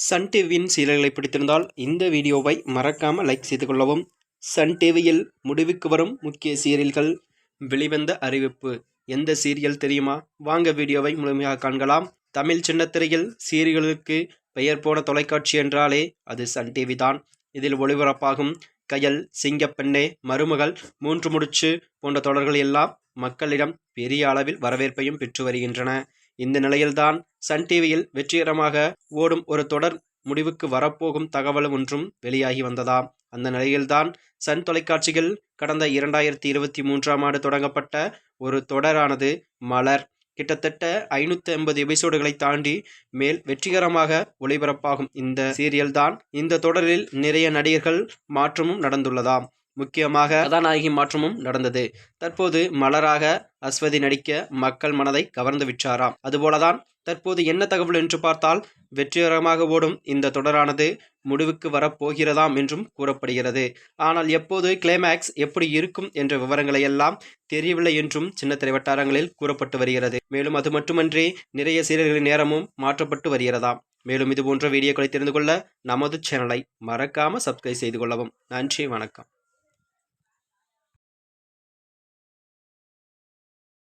Sun டிவியின் சீரியல்களை பிடித்திருந்தால் இந்த வீடியோவை மறக்காமல் லைக் செய்து கொள்ளவும். சன் டிவியில் முடிவுக்கு வரும் முக்கிய சீரியல்கள் வெளிவந்த அறிவிப்பு. எந்த சீரியல் தெரியுமா? வாங்க வீடியோவை முழுமையாக காண்கலாம். தமிழ் சின்னத்திரையில் சீரியல்களுக்கு பெயர் போன தொலைக்காட்சி என்றாலே அது சன் டிவி தான். இதில் ஒளிபரப்பாகும் கயல், சிங்கப்பெண்ணே, மருமகள், மூன்று முடிச்சு போன்ற தொடர்கள் எல்லாம் மக்களிடம் பெரிய அளவில் வரவேற்பையும் பெற்று வருகின்றன. இந்த நிலையில்தான் சன் டிவியில் வெற்றிகரமாக ஓடும் ஒரு தொடர் முடிவுக்கு வரப்போகும் தகவல் ஒன்றும் வெளியாகி வந்ததாம். அந்த நிலையில்தான் சன் தொலைக்காட்சியில் கடந்த 2023ஆம் ஆண்டு தொடங்கப்பட்ட ஒரு தொடரானது மலர் கிட்டத்தட்ட 550 எபிசோடுகளை தாண்டி மேல் வெற்றிகரமாக ஒளிபரப்பாகும் இந்த சீரியல் தான். இந்த தொடரில் நிறைய நடிகர்கள் மாற்றமும் நடந்துள்ளதாம். முக்கியமாக கதாநாயகி மாற்றமும் நடந்தது. தற்போது மலராக அஸ்வதி நடிக்க மக்கள் மனதை கவர்ந்து விட்டாராம். அதுபோலதான் தற்போது என்ன தகவல் என்று பார்த்தால், வெற்றிகரமாக ஓடும் இந்த தொடரானது முடிவுக்கு வரப்போகிறதாம் என்றும் கூறப்படுகிறது. ஆனால் எப்போது கிளைமேக்ஸ் எப்படி இருக்கும் என்ற விவரங்களை எல்லாம் தெரியவில்லை என்றும் சின்னத்திரை வட்டாரங்களில் கூறப்பட்டு வருகிறது. மேலும் அது மட்டுமன்றி நிறைய சீரியல்களின் நேரமும் மாற்றப்பட்டு வருகிறதாம். மேலும் இது போன்ற வீடியோக்களை தெரிந்து கொள்ள நமது சேனலை மறக்காம சப்ஸ்கிரைப் செய்து கொள்ளவும். நன்றி, வணக்கம்.